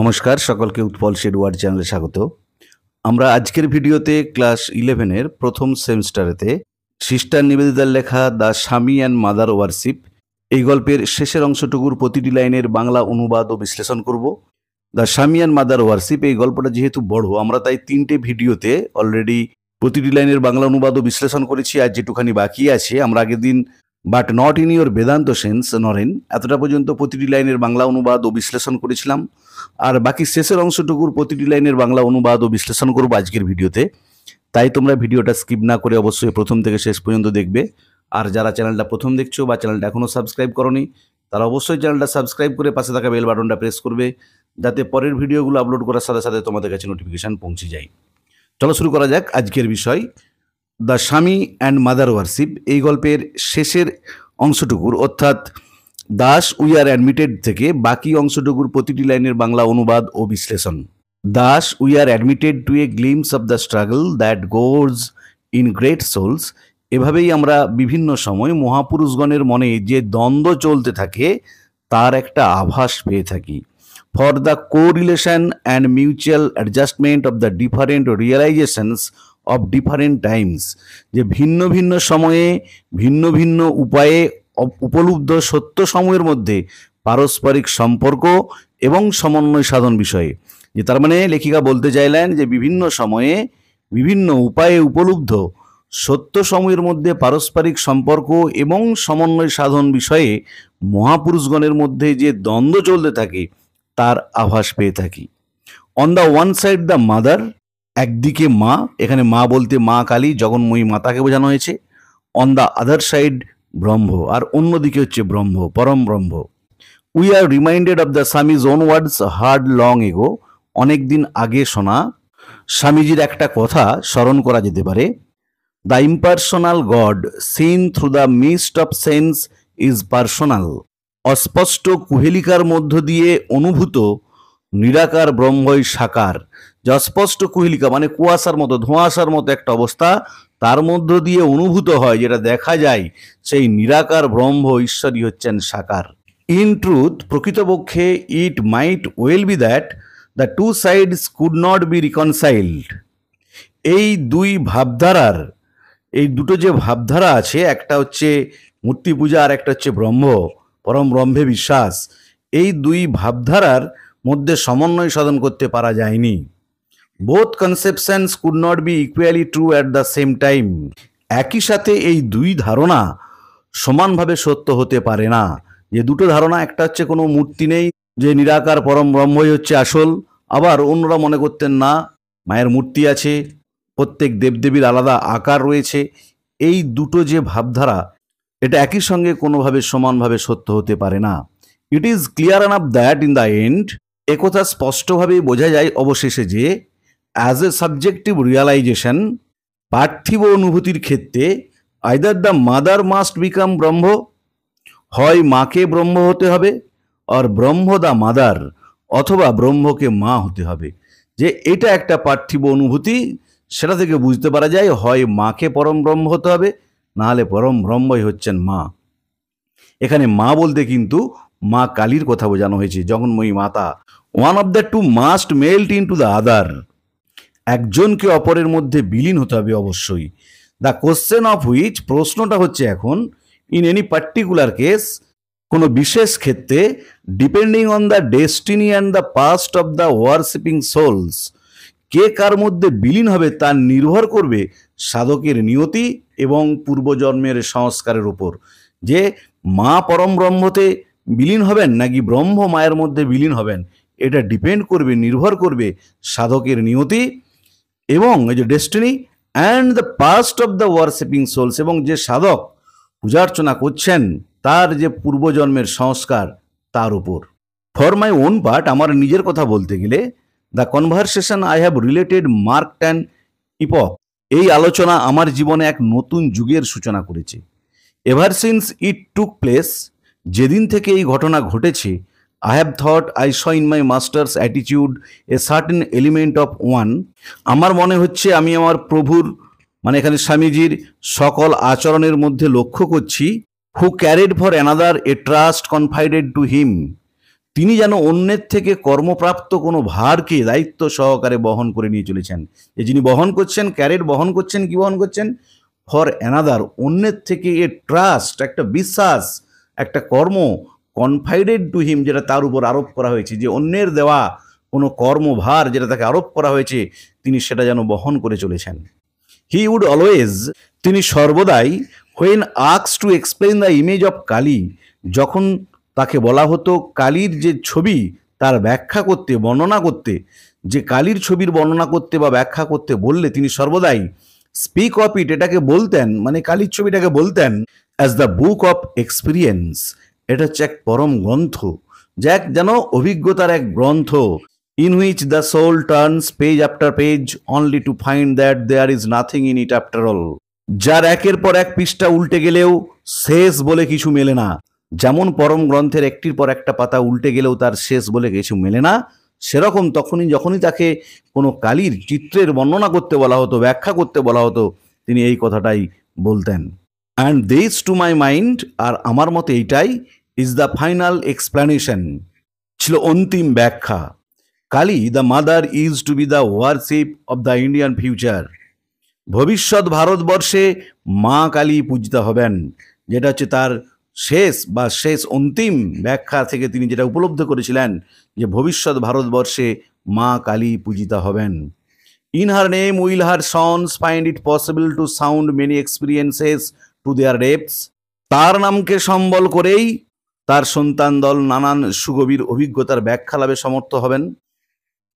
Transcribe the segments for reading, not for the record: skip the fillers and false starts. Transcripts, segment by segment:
নমস্কার সকলকে উৎপল শেডওয়ার্ড চ্যানেলে স্বাগত। আমরা আজকের ভিডিওতে ক্লাস 11-এর প্রথম সেমিস্টারেতে সিস্টার নিবেদিতার লেখা দ্য স্বামী অ্যান্ড মাদার ওয়ারশিপ এই গল্পের শেষের অংশটুকুর প্রতিটি লাইনের বাংলা অনুবাদ ও বিশ্লেষণ করব। দ্য স্বামী অ্যান্ড মাদার ওয়ারশিপ এই গল্পটা যেহেতু বড়, আমরা তাই 3টে ভিডিওতে অলরেডি প্রতিটি লাইনের বাংলা অনুবাদ ও বিশ্লেষণ করেছি। আর যেটুখানি বাকি আছে আমরা আগের দিন but not in your Vedanta sense Naren এতটা পর্যন্ত প্রতিটি লাইনের বাংলা অনুবাদ ও বিশ্লেষণ করেছিলাম। আর বাকি শেষের অংশটুকুর প্রতিটি লাইনের বাংলা অনুবাদ ও বিশ্লেষণ করবো আজকের ভিডিওতে। তাই তোমরা ভিডিওটা স্কিপ না করে অবশ্যই প্রথম থেকে শেষ পর্যন্ত দেখবে। আর যারা চ্যানেলটা প্রথম দেখছো বা চ্যানেলটা এখনও সাবস্ক্রাইব করোনি তারা অবশ্যই চ্যানেলটা সাবস্ক্রাইব করে পাশে থাকা বেল বাটনটা প্রেস করবে, যাতে পরের ভিডিওগুলো আপলোড করার সাথে সাথে তোমাদের কাছে নোটিফিকেশান পৌঁছে যায়। চলো শুরু করা যাক আজকের বিষয়, দ্য স্বামী অ্যান্ড মাদার ওয়ারশিপ এই গল্পের শেষের অংশটুকুর অর্থাৎ দাস উই আর অ্যাডমিটেড থেকে বাকি অংশটুকুর প্রতিটি লাইনের বাংলা অনুবাদ ও বিশ্লেষণ। Thus we are admitted to a glimpse of the struggle that goes in great souls. এভাবেই আমরা বিভিন্ন সময় মহাপুরুষগণের মনে যে দ্বন্দ্ব চলতে থাকে তার একটা আভাস পেয়ে থাকি। For the correlation and mutual adjustment of the different realisations of different times, যে ভিন্ন ভিন্ন সময়ে ভিন্ন ভিন্ন উপায়ে উপলব্ধ সত্য সময়ের মধ্যে পারস্পরিক সম্পর্ক এবং সমন্বয় সাধন বিষয়ে। যে তার মানে লেখিকা বলতে চাইলেন যে বিভিন্ন সময়ে বিভিন্ন উপায়ে উপলব্ধ সত্য সময়ের মধ্যে পারস্পরিক সম্পর্ক এবং সমন্বয় সাধন বিষয়ে মহাপুরুষগণের মধ্যে যে দ্বন্দ্ব চলতে থাকে তার আভাস পেয়ে থাকি। On the one side the mother, একদিকে মা, এখানে মা বলতে মা কালী জগন্ময়ী মাতাকে বোঝানো হয়েছে। অন দ্য আদার সাইড ব্রহ্ম, আর অন্যদিকে হচ্ছে ব্রহ্ম, পরম ব্রহ্ম। We are reminded of the Swami's own words hard long ago, অনেক দিন আগে শোনা স্বামীজির একটা কথা স্মরণ করা যেতে পারে। The impersonal God seen through the mist of sense is personal, অস্পষ্ট কুহেলিকার মধ্য দিয়ে অনুভূত নিরাকার ব্রহ্মই সাকার। যে অস্পষ্ট কুহেলিকা মানে কুয়াশার মতো, ধোঁয়াশার মতো একটা অবস্থা, তার মধ্য দিয়ে অনুভূত হয়, যেটা দেখা যায়, সেই নিরাকার ব্রহ্ম ঈশ্বরই হচ্ছেন সাকার। ইন ট্রুথ, প্রকৃতপক্ষে it might well be that the two sides could not be reconciled. এই দুই ভাবধারার, এই দুটো যে ভাবধারা আছে, একটা হচ্ছে মূর্তি পূজা আর একটা হচ্ছে ব্রহ্ম, পরম ব্রহ্মে বিশ্বাস, এই দুই ভাবধারার মধ্যে সমন্বয় সাধন করতে পারা যায়নি। Both conceptions could not be equally true at the same time, একই সাথে এই দুই ধারণা সমানভাবে সত্য হতে পারে না। যে দুটো ধারণা, একটা হচ্ছে কোনো মূর্তি নেই, যে নিরাকার পরম ব্রহ্মই হচ্ছে আসল, আবার অন্যরা মনে করতেন না মায়ের মূর্তি আছে, প্রত্যেক দেবদেবীর আলাদা আকার রয়েছে। এই দুটো যে ভাবধারা, এটা একই সঙ্গে কোনোভাবে সমানভাবে সত্য হতে পারে না। It is clear enough that in the and, একথা স্পষ্টভাবেই বোঝা যায় অবশেষে যে অ্যাজ এ সাবজেক্টিভ রিয়ালাইজেশন, পার্থিব অনুভূতির ক্ষেত্রে either the mother must become ব্রহ্ম, হয় মাকে ব্রহ্ম হতে হবে, আর ব্রহ্ম দ্য মাদার, অথবা ব্রহ্মকে মা হতে হবে। যে এটা একটা পার্থিব অনুভূতি, সেটা থেকে বুঝতে পারা যায় হয় মাকে পরম ব্রহ্ম হতে হবে, নাহলে পরম ব্রহ্মই হচ্ছেন মা। এখানে মা বলতে কিন্তু মা কালীর কথা বোঝানো হয়েছে, জগন্ময়ী মাতা। One of the two must melt into the other, একজনকে অপরের মধ্যে বিলীন হতে হবে অবশ্যই। দ্য কোশ্চেন অফ হুইচ, প্রশ্নটা হচ্ছে এখন, ইন এনি পার্টিকুলার কেস, কোনো বিশেষ ক্ষেত্রে, depending on the destiny and the past of the worshipping souls, কে কার মধ্যে বিলীন হবে তার নির্ভর করবে সাধকের নিয়তি এবং পূর্বজন্মের সংস্কারের উপর। যে মা পরম ব্রহ্মতে বিলীন হবেন নাকি ব্রহ্ম মায়ের মধ্যে বিলীন হবেন, এটা ডিপেন্ড করবে, নির্ভর করবে সাধকের নিয়তি এবং এই যে destiny and the past of the worshipping souls, এবং যে সাধক পূজার্চনা করছেন তার যে পূর্বজন্মের সংস্কার তার উপর। ফর মাই ওন পার্ট, আমার নিজের কথা বলতে গেলে, the conversation I have related marked an epoch, এই আলোচনা আমার জীবনে এক নতুন যুগের সূচনা করেছে। Ever since it took place, যেদিন থেকে এই ঘটনা ঘটেছে, I have thought I saw in my master's attitude a certain element of one, আমার মনে হচ্ছে আমি আমার প্রভুর, মানে এখানে স্বামীজির সকল আচরণের মধ্যে লক্ষ্য করছি, who carried for another a trust confided to him, তিনি যেন অন্যের থেকে কর্মপ্রাপ্ত কোনো ভারকে দায়িত্ব সহকারে বহন করে নিয়ে চলেছেন। যে যিনি বহন করছেন, ক্যারেট বহন করছেন, কি বহন করছেন? ফর অ্যানাদার, অন্যের থেকে এ ট্রাস্ট, একটা বিশ্বাস, একটা কর্ম কনফাইডেড টু হিম, যেটা তার উপর আরোপ করা হয়েছে, যে অন্যের দেওয়া কোনো কর্মভার যেটা তাকে আরোপ করা হয়েছে, তিনি সেটা যেন বহন করে চলেছেন। হি উড অলওয়েজ, তিনি সর্বদাই, হোয়েন আক্স to explain the image of Kali, যখন তাকে বলা হতো কালীর যে ছবি তার ব্যাখ্যা করতে, বর্ণনা করতে, যে কালীর ছবির বর্ণনা করতে বা ব্যাখ্যা করতে বললে তিনি সর্বদাই স্পিক অফ ইট, এটাকে বলতেন, মানে কালীর ছবিটাকে বলতেন as the book of experience, এটা হচ্ছে এক পরম গ্রন্থ, যা এক যেন অভিজ্ঞতার এক গ্রন্থ, in which the soul turns page after page only to find that there is nothing in it after all, যার একের পর এক পৃষ্ঠা উল্টে গেলেও শেষ বলে কিছু মেলে না। যেমন পরম গ্রন্থের একটির পর একটা পাতা উল্টে গেলেও তার শেষ বলে কিছু মেলে না, সেরকম যখনই তাকে কোনো কালীর চিত্রের বর্ণনা করতে বলা হতো, ব্যাখ্যা করতে বলা হতো, তিনি এই কথাটাই বলতেন। And this to my mind, আর আমার মতে এইটাই, ইজ দ্য ফাইনাল এক্সপ্লানেশন, ছিল অন্তিম ব্যাখ্যা। Kali the mother is to be the worship of the Indian future, ভবিষ্যৎ ভারতবর্ষে মা কালী পূজিতা হবেন, যেটা হচ্ছে তার শেষ অন্তিম ব্যাখ্যা থেকে তিনি যেটা উপলব্ধ করেছিলেন, যে ভবিষ্যৎ ভারতবর্ষে মা কালী পূজিতা হবেন। In her name will her sons find it possible to sound many experiences to their depths, তার নামকে সম্বল করেই তার সন্তান দল নানান সুগভীর অভিজ্ঞতার ব্যাখ্যা লাভে সমর্থ হবেন।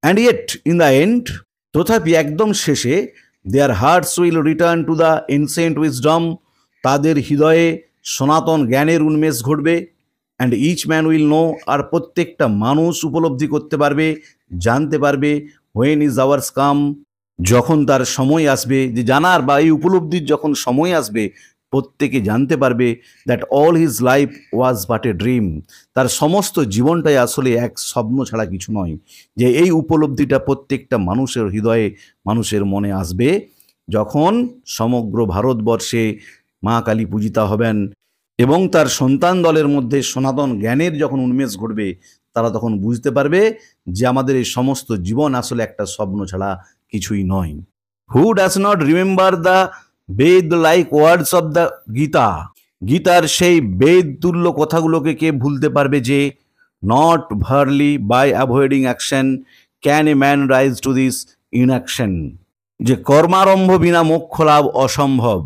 And yet in the end, তথাপি একদম শেষে, their hearts will return to the ancient wisdom, তাদের হৃদয়ে সনাতন জ্ঞানের উন্মেষ ঘটবে। And each man will know, আর প্রত্যেকটা মানুষ উপলব্ধি করতে পারবে, জানতে পারবে, হোয়েন ইজ আওয়ার্স কাম, যখন তার সময় আসবে, যে জানার বা এই উপলব্ধির যখন সময় আসবে, প্রত্যেকে জানতে পারবে that all his life was but a dream, তার সমস্ত জীবনটাই আসলে এক স্বপ্ন ছাড়া কিছু নয়। যে এই উপলব্ধিটা প্রত্যেকটা মানুষের হৃদয়ে, মানুষের মনে আসবে, যখন সমগ্র ভারতবর্ষে মা কালী পূজিতা হবেন এবং তার সন্তান দলের মধ্যে সনাতন জ্ঞানের যখন উন্মেষ ঘটবে, তারা তখন বুঝতে পারবে যে আমাদের এই সমস্ত জীবন আসলে একটা স্বপ্ন ছাড়া কিছুই নয়। Who does not remember the Veda like words of the Gita, গীতার সেই বেদ তুল্য কথাগুলোকে কে ভুলতে পারবে, যে not verily by avoiding action can a man rise to this inaction, যে কর্মারম্ভ বিনা মোক্ষ লাভ অসম্ভব,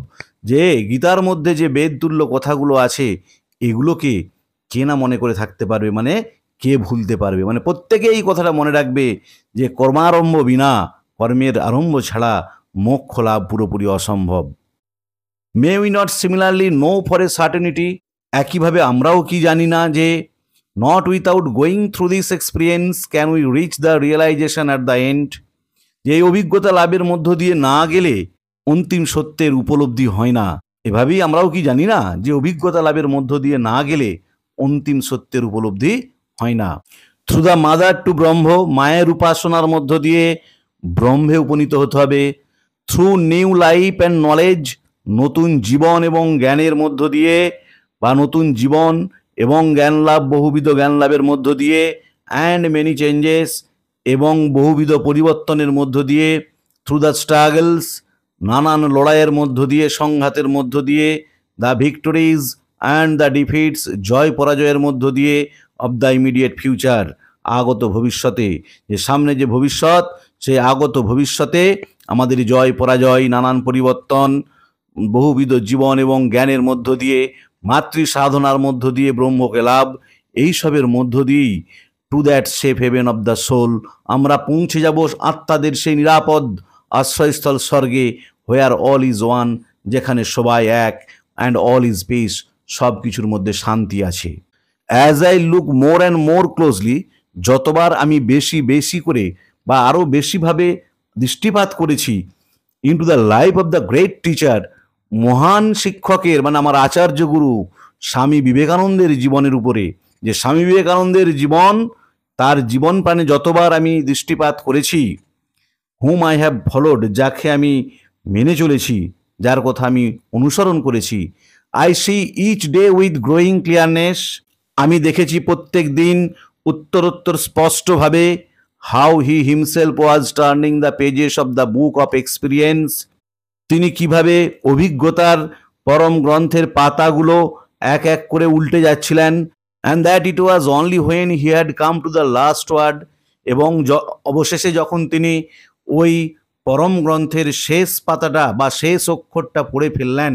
যে গীতার মধ্যে যে বেদ তুল্য কথাগুলো আছে, এগুলোকে কে না মনে করে থাকতে পারবে, মানে কে ভুলতে পারবে, মানে প্রত্যেকে এই কথাটা মনে রাখবে যে কর্মারম্ভ বিনা, কর্মের আরম্ভ ছাড়া মোক্ষ লাভ পুরোপুরি অসম্ভব। May we not similarly know for a certainty, একইভাবে আমরাও কি জানি না যে not without going through this experience can we reach the realisation at the end, যে এই অভিজ্ঞতা লাভের মধ্য দিয়ে না গেলে অন্তিম সত্যের উপলব্ধি হয় না। এভাবেই আমরাও কি জানি না যে অভিজ্ঞতা লাভের মধ্য দিয়ে না গেলে অন্তিম সত্যের উপলব্ধি হয় না। থ্রু দ্য মাদার টু ব্রহ্ম, মায়ের উপাসনার মধ্য দিয়ে ব্রহ্মে উপনীত হতে হবে। Through new life and knowledge, নতুন জীবন এবং জ্ঞানের মধ্য দিয়ে, বা নতুন জীবন এবং জ্ঞান লাভ, বহুবিধ জ্ঞান লাভের মধ্য দিয়ে, অ্যান্ড মেনি চেঞ্জেস, এবং বহুবিধ পরিবর্তনের মধ্য দিয়ে, থ্রু দ্য স্ট্রাগলস, নানান লড়াইয়ের মধ্য দিয়ে, সংঘাতের মধ্য দিয়ে, দ্য ভিক্টোরিজ অ্যান্ড দ্য ডিফিটস, জয় পরাজয়ের মধ্য দিয়ে, অব দ্য ইমিডিয়েট ফিউচার, আগত ভবিষ্যতে, যে সামনে যে ভবিষ্যৎ, সেই আগত ভবিষ্যতে আমাদের জয় পরাজয়, নানান পরিবর্তন, বহুবিধ জীবন এবং জ্ঞানের মধ্য দিয়ে, মাতৃ সাধনার মধ্য দিয়ে ব্রহ্মকে লাভ, এইসবের মধ্য দিয়েই to that safe haven of the soul, আমরা পৌঁছে যাব আত্মাদের সেই নিরাপদ আশ্রয়স্থল স্বর্গে, হোয়ার অল ইজ ওয়ান, যেখানে সবাই এক, অ্যান্ড অল ইজ পিস, সব কিছুর মধ্যে শান্তি আছে। As I look more and more closely, যতবার আমি বেশি করে বা আরও বেশিভাবে দৃষ্টিপাত করেছি into the life of the great teacher, মহান শিক্ষকের, মানে আমার আচার্য গুরু স্বামী বিবেকানন্দের জীবনের উপরে, যে স্বামী বিবেকানন্দের জীবন, তার জীবন প্রাণে যতবার আমি দৃষ্টিপাত করেছি, হুম আই হ্যাভ ফলোড, যাকে আমি মেনে চলেছি, যার কথা আমি অনুসরণ করেছি, I see each day with growing clearness, আমি দেখেছি প্রত্যেক দিন উত্তরোত্তর স্পষ্টভাবে how he himself was turning the pages of the book of experience, তিনি কিভাবে অভিজ্ঞতার পরম গ্রন্থের পাতাগুলো এক এক করে উল্টে যাচ্ছিলেন। And that it was only when he had come to the last word, এবং অবশেষে যখন তিনি ওই পরম গ্রন্থের শেষ পাতাটা বা শেষ অক্ষরটা পড়ে ফেললেন,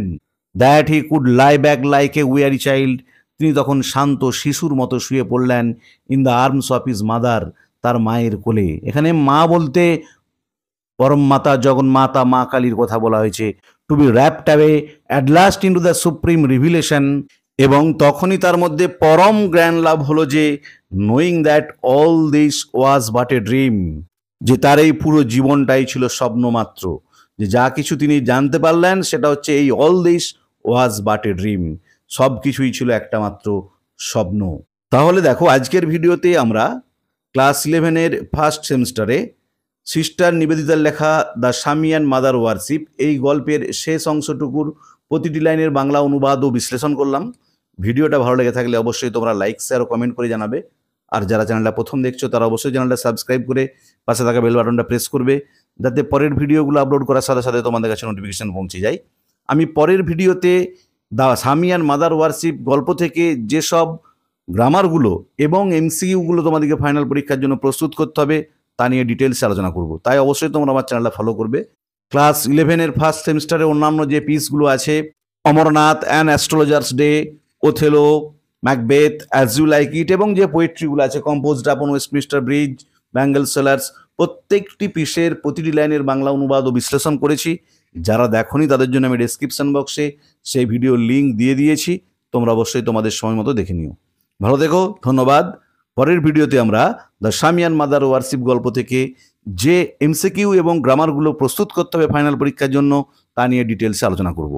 that he could lie back like a Wari child, তিনি তখন শান্ত শিশুর মতো শুয়ে পড়লেন in the arms of his mother, তার মায়ের কোলে। এখানে মা বলতে পরম মাতা জগন্মাতা মা কালীর কথা বলা হয়েছে। To be rapt away at last into the supreme revelation, এবং তখনই তার মধ্যে পরম জ্ঞান লাভ হলো যে knowing that all this was but a dream, যে তার এই পুরো জীবনটাই ছিল স্বপ্ন মাত্র, যে যা কিছু তিনি জানতে পারলেন সেটা হচ্ছে এই all this was but a dream, সব কিছুই ছিল একটা মাত্র স্বপ্ন। তাহলে দেখো, আজকের ভিডিওতে আমরা ক্লাস 11-এর ফার্স্ট সেমিস্টারে সিস্টার নিবেদিতার লেখা দ্য স্বামী অ্যান্ড মাদার ওয়ারশিপ এই গল্পের শেষ অংশটুকুর প্রতিটি লাইনের বাংলা অনুবাদ ও বিশ্লেষণ করলাম। ভিডিওটা ভালো লেগে থাকলে অবশ্যই তোমরা লাইক শেয়ার ও কমেন্ট করে জানাবে। আর যারা চ্যানেলটা প্রথম দেখছো তারা অবশ্যই চ্যানেলটা সাবস্ক্রাইব করে পাশে থাকা বেল বাটনটা প্রেস করবে, যাতে পরের ভিডিওগুলো আপলোড করার সাথে সাথে তোমাদের কাছে নোটিফিকেশন পৌঁছে যায়। আমি পরের ভিডিওতে দ্য স্বামী অ্যান্ড মাদার ওয়ারশিপ গল্প থেকে যেসব গ্রামারগুলো এবং এমসিকিউগুলো তোমাদেরকে ফাইনাল পরীক্ষার জন্য প্রস্তুত করতে হবে তা নিয়ে ডিটেলসে আলোচনা করব। তাই অবশ্যই তোমরা আমার চ্যানেলটা ফলো করবে। ক্লাস 11-এর ফার্স্ট সেমিস্টারে অন্যান্য যে পিসগুলো আছে, Amarnath and astrologer's day, Othello, Macbeth, as you like it, এবং যে পোয়েট্রিগুলো আছে কম্পোজড আপন ওয়েস্টমিনিস্টার ব্রিজ, ব্যাঙ্গল সেলার্স, প্রত্যেকটি পিসের প্রতিটি লাইনের বাংলা অনুবাদ ও বিশ্লেষণ করেছি। যারা দেখোনি তাদের জন্য আমি ডেসক্রিপশন বক্সে সেই ভিডিওর লিঙ্ক দিয়ে দিয়েছি, তোমরা অবশ্যই তোমাদের সময় মতো দেখে নিও। ভালো দেখো, ধন্যবাদ। পরের ভিডিওতে আমরা দ্য স্বামী অ্যান্ড মাদার ওয়ারশিপ গল্প থেকে যে এমসিকিউ এবং গ্রামারগুলো প্রস্তুত করতে হবে ফাইনাল পরীক্ষার জন্য তা নিয়ে ডিটেলসে আলোচনা করব।